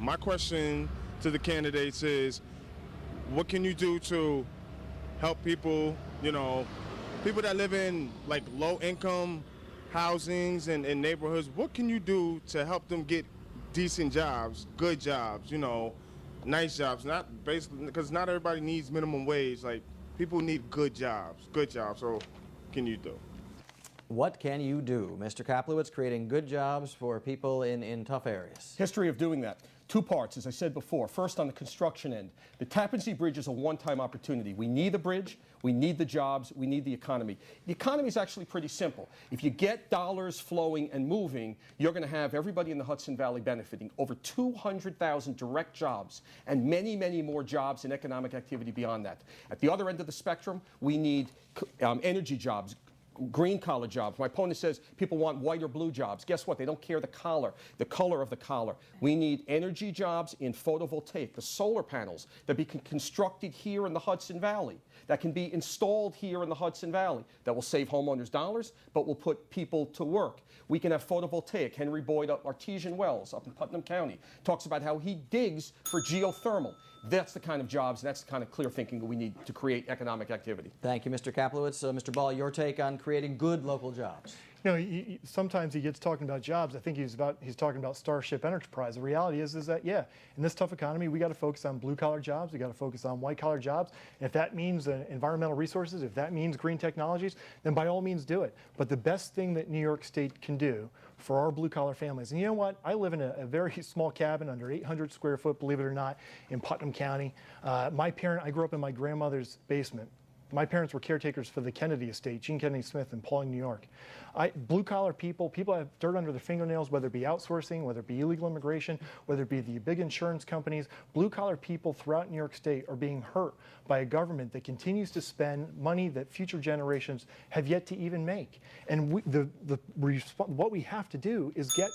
my question to the candidates is, what can you do to help people, people that live in like low income housings and neighborhoods? What can you do to help them get decent jobs, good jobs, nice jobs? Not basically, because not everybody needs minimum wage. Like, people need good jobs. So what can you do? What can you do? Mr. Kaplowitz, creating good jobs for people in tough areas. History of doing that. Two parts, as I said before. First, on the construction end. The Tappan Zee Bridge is a one-time opportunity. We need the bridge, we need the jobs, we need the economy. The economy is actually pretty simple. If you get dollars flowing and moving, you're going to have everybody in the Hudson Valley benefiting. Over 200,000 direct jobs and many, many more jobs and economic activity beyond that. At the other end of the spectrum, we need energy jobs, green-collar jobs. My opponent says people want white or blue jobs. Guess what? They don't care the color of the collar. We need energy jobs in photovoltaic, the solar panels that be constructed here in the Hudson Valley, that can be installed here in the Hudson Valley, that will save homeowners dollars, but will put people to work. We can have photovoltaic. Henry Boyd Artesian Wells up in Putnam County talks about how he digs for geothermal. That's the kind of jobs, that's the kind of clear thinking that we need to create economic activity. Thank you, Mr. Kaplowitz. Mr. Ball, your take on creating good local jobs. Sometimes he gets talking about jobs. I think he's talking about Starship Enterprise. The reality is that, yeah, in this tough economy, we got to focus on blue-collar jobs. We got to focus on white-collar jobs. And if that means environmental resources, if that means green technologies, then by all means do it. But the best thing that New York State can do for our blue-collar families, and you know what? I live in a very small cabin under 800 square foot, believe it or not, in Putnam County. I grew up in my grandmother's basement. My parents were caretakers for the Kennedy estate, Gene Kennedy Smith in Paulding, New York. Blue-collar people have dirt under their fingernails, whether it be outsourcing, whether it be illegal immigration, whether it be the big insurance companies. Blue-collar people throughout New York State are being hurt by a government that continues to spend money that future generations have yet to even make. And what we have to do is get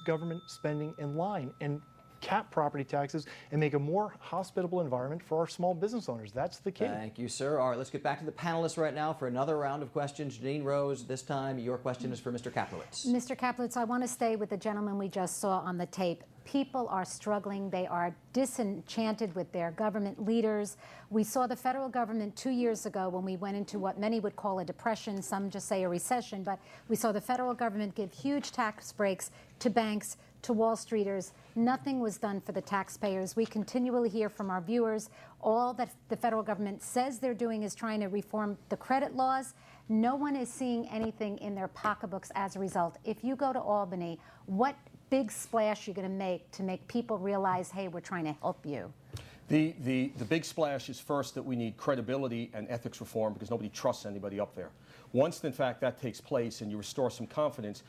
government spending in line and cap property taxes and make a more hospitable environment for our small business owners. That's the key. Thank you, sir. All right, let's get back to the panelists right now for another round of questions. Janine Rose, this time your question is for Mr. Kaplowitz. Mr. Kaplowitz, I want to stay with the gentleman we just saw on the tape. People are struggling. They are disenchanted with their government leaders. We saw the federal government 2 years ago when we went into what many would call a depression, some just say a recession, but we saw the federal government give huge tax breaks to banks, to Wall Streeters. Nothing was done for the taxpayers. We continually hear from our viewers, all that the federal government says they're doing is trying to reform the credit laws. No one is seeing anything in their pocketbooks as a result. If you go to Albany, what big splash are you going to make people realize, hey, we're trying to help you? The big splash is first that we need credibility and ethics reform because nobody trusts anybody up there. Once, in fact, that takes place and you restore some confidence,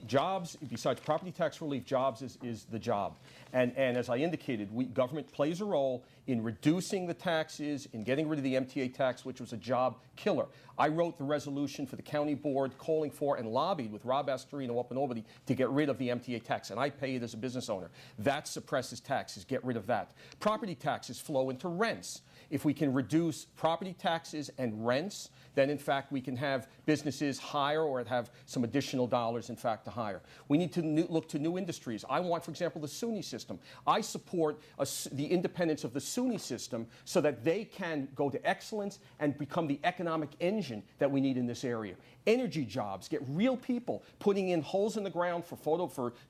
jobs, besides property tax relief, jobs is the job. And as I indicated, government plays a role in reducing the taxes, in getting rid of the MTA tax, which was a job killer. I wrote the resolution for the county board calling for and lobbied with Rob Astorino up in Albany to get rid of the MTA tax, and I pay it as a business owner. That suppresses taxes. Get rid of that. Property taxes flow into rents. If we can reduce property taxes and rents, then in fact we can have businesses hire or have some additional dollars in fact to hire. We need to look to new industries. I want, for example, the SUNY system. I support the independence of the SUNY system so that they can go to excellence and become the economic engine that we need in this area. Energy jobs, get real people putting in holes in the ground for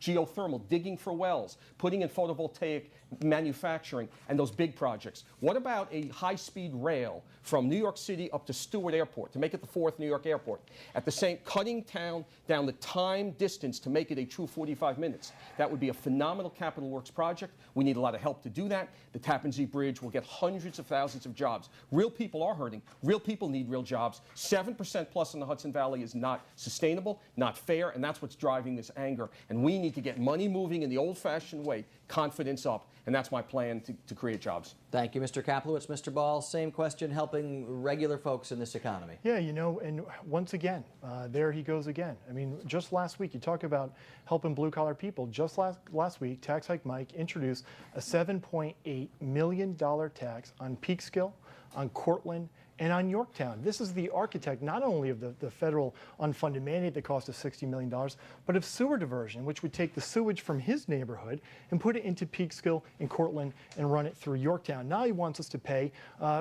geothermal, digging for wells, putting in photovoltaic manufacturing, and those big projects. What about a high-speed rail from New York City up to Stewart Airport to make it the fourth New York airport? At the same, cutting down the time distance to make it a true 45 minutes. That would be a phenomenal capital works project. We need a lot of help to do that. The Tappan Zee Bridge will get hundreds of thousands of jobs. Real people are hurting. Real people need real jobs. 7% plus in the Hudson Valley is not sustainable, not fair, and that's what's driving this anger. And we need to get money moving in the old-fashioned way, confidence up, and that's my plan to create jobs. Thank you, Mr. Kaplowitz. Mr. Ball, same question, helping regular folks in this economy. Yeah, and once again, there he goes again. I mean, just last week, you talk about helping blue-collar people. Just last week, Tax Hike Mike introduced a $7.8 million tax on Peekskill, on Cortland, and on Yorktown. This is the architect not only of the federal unfunded mandate that cost us $60 million, but of sewer diversion, which would take the sewage from his neighborhood and put it into Peekskill and Cortland and run it through Yorktown. Now he wants us to pay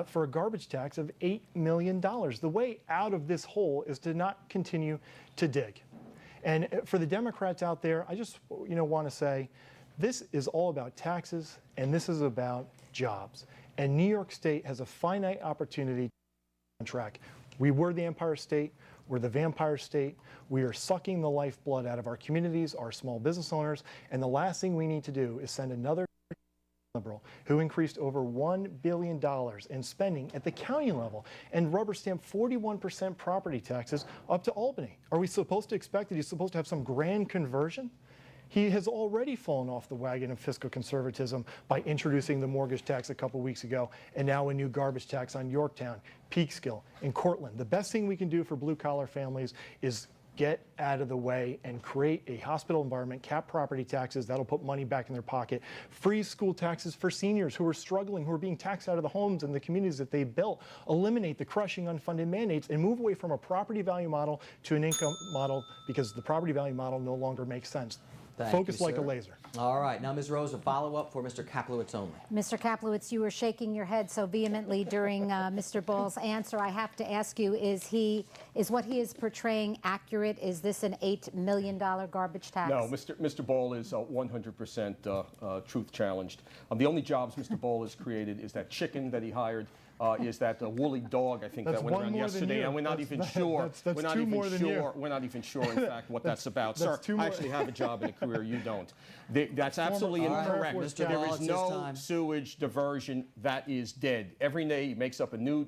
for a garbage tax of $8 million. The way out of this hole is to not continue to dig. And for the Democrats out there, I just want to say, this is all about taxes, and this is about jobs. And New York State has a finite opportunity on track. We were the Empire State. We're the vampire state. We are sucking the lifeblood out of our communities, our small business owners, and the last thing we need to do is send another liberal who increased over $1 billion in spending at the county level and rubber stamped 41% property taxes up to Albany. Are we supposed to expect that he's supposed to have some grand conversion? He has already fallen off the wagon of fiscal conservatism by introducing the mortgage tax a couple weeks ago, and now a new garbage tax on Yorktown, Peekskill, and Cortland. The best thing we can do for blue-collar families is get out of the way and create a hospital environment, cap property taxes, that'll put money back in their pocket, freeze school taxes for seniors who are struggling, who are being taxed out of the homes and the communities that they built, eliminate the crushing unfunded mandates, and move away from a property value model to an income model, because the property value model no longer makes sense. Focus like a laser. All right. Now, Ms. Rose, a follow-up for Mr. Kaplowitz only. Mr. Kaplowitz, you were shaking your head so vehemently during Mr. Ball's answer. I have to ask you, is what he is portraying accurate? Is this an $8 million garbage tax? No, Mr. Ball is 100% truth challenged. The only jobs Mr. Ball has created is that chicken that he hired. Is that woolly dog, I think, that's that went around yesterday, and we're not even sure. We're not even sure, in fact, what that's about. Sir, I actually have a job and a career. You don't. That's absolutely incorrect. Mr. There Ball, is no sewage diversion. That is dead. Every day he makes up a new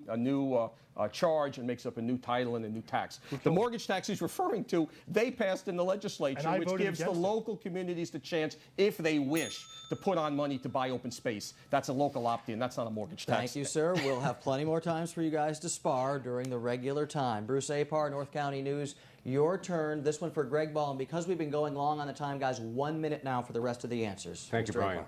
charge and makes up a new title and a new tax. The mortgage tax he's referring to, they passed in the legislature, which gives the local communities the chance, if they wish, to put on money to buy open space. That's a local opt-in. That's not a mortgage tax. Thank you, sir. We'll have plenty more times for you guys to spar during the regular time. Bruce Apar, North County News, your turn. This one for Greg Ball. And because we've been going long on the time, guys, 1 minute now for the rest of the answers. Thank you, Brian.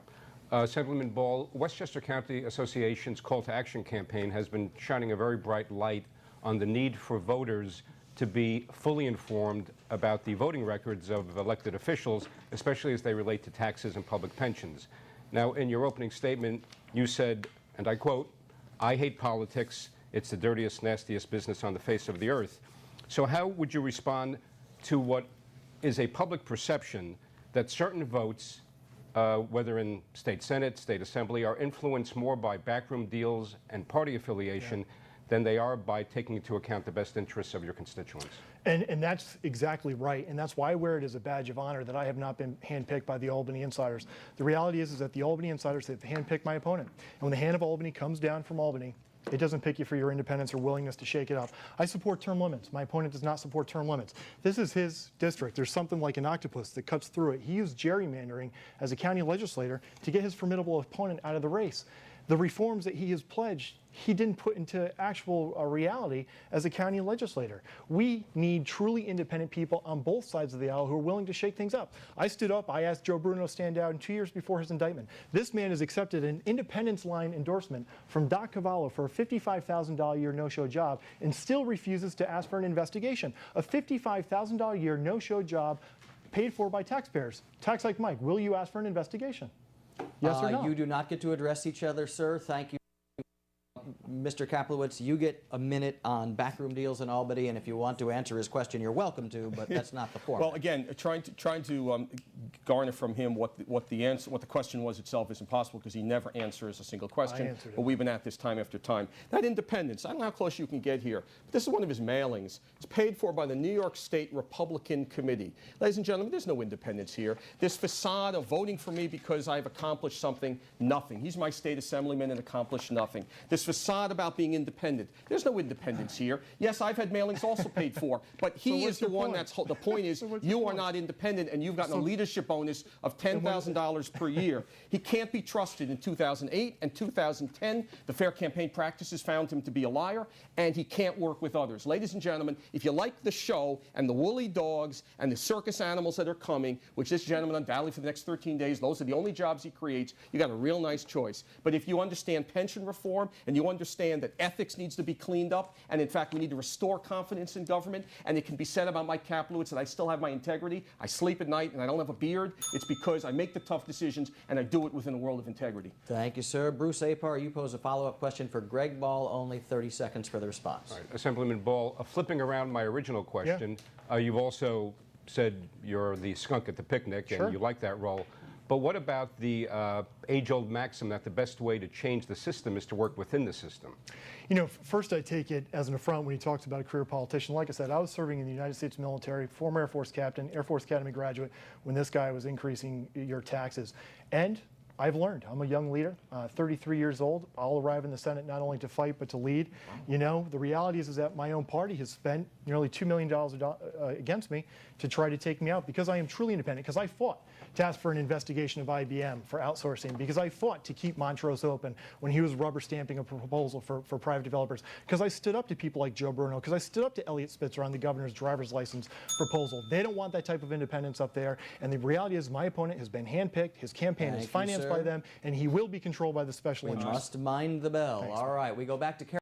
Assemblyman Ball, Westchester County Association's Call to Action campaign has been shining a very bright light on the need for voters to be fully informed about the voting records of elected officials, especially as they relate to taxes and public pensions. Now, in your opening statement, you said, and I quote, "I hate politics. It's the dirtiest, nastiest business on the face of the earth." So how would you respond to what is a public perception that certain votes, whether in state senate, state assembly, are influenced more by backroom deals and party affiliation than they are by taking into account the best interests of your constituents? And that's exactly right. And that's why I wear it as a badge of honor that I have not been handpicked by the Albany insiders. The reality is that the Albany insiders have handpicked my opponent. And when the hand of Albany comes down from Albany, it doesn't pick you for your independence or willingness to shake it up. I support term limits. My opponent does not support term limits. This is his district. There's something like an octopus that cuts through it. He used gerrymandering as a county legislator to get his formidable opponent out of the race. The reforms that he has pledged, he didn't put into actual reality as a county legislator. We need truly independent people on both sides of the aisle who are willing to shake things up. I stood up, I asked Joe Bruno to stand down 2 years before his indictment. This man has accepted an Independence line endorsement from Doc Cavallo for a $55,000 a year no-show job and still refuses to ask for an investigation. A $55,000 a year no-show job paid for by taxpayers. Tax like Mike, will you ask for an investigation? Yes or no? You do not get to address each other, sir. Thank you. Mr. Kaplowitz, you get a minute on backroom deals in Albany, and if you want to answer his question, you're welcome to, but that's not the format. Well, again, trying to garner from him what the question was itself is impossible, because he never answers a single question. But we've been at this time after time. That independence, I don't know how close you can get here, but this is one of his mailings. It's paid for by the New York State Republican Committee. Ladies and gentlemen, there's no independence here. This facade of voting for me because I've accomplished something, nothing. He's my state assemblyman and accomplished nothing. This facade about being independent. There's no independence here. Yes, I've had mailings also paid for, but he is the one that's, the point is, you are not independent, and you've gotten a leadership bonus of $10,000 per year. He can't be trusted. In 2008 and 2010, the Fair Campaign Practices found him to be a liar, and he can't work with others. Ladies and gentlemen, if you like the show and the woolly dogs and the circus animals that are coming, which this gentleman undoubtedly for the next 13 days, those are the only jobs he creates, you got a real nice choice. But if you understand pension reform and you understand that ethics needs to be cleaned up, and in fact, we need to restore confidence in government, and it can be said about Mike Kaplowitz that I still have my integrity, I sleep at night, and I don't have a beard, it's because I make the tough decisions, and I do it within a world of integrity. Thank you, sir. Bruce Apar, you pose a follow-up question for Greg Ball. Only 30 seconds for the response. All right, Assemblyman Ball, flipping around my original question, you've also said you're the skunk at the picnic, and you like that role. But what about the age-old maxim that the best way to change the system is to work within the system? You know, first I take it as an affront when he talks about a career politician. Like I said, I was serving in the United States military, former Air Force captain, Air Force Academy graduate, when this guy was increasing your taxes. And I've learned. I'm a young leader, 33 years old. I'll arrive in the Senate not only to fight, but to lead. You know, the reality is that my own party has spent nearly $2 million against me to try to take me out because I am truly independent, because I fought to ask for an investigation of IBM for outsourcing, because I fought to keep Montrose open when he was rubber stamping a proposal for private developers, because I stood up to people like Joe Bruno, because I stood up to Elliot Spitzer on the governor's driver's license proposal. They don't want that type of independence up there, and the reality is my opponent has been handpicked, his campaign is financed by them, and he will be controlled by the special We interests. must mind the bell. Thanks. All right, we go back to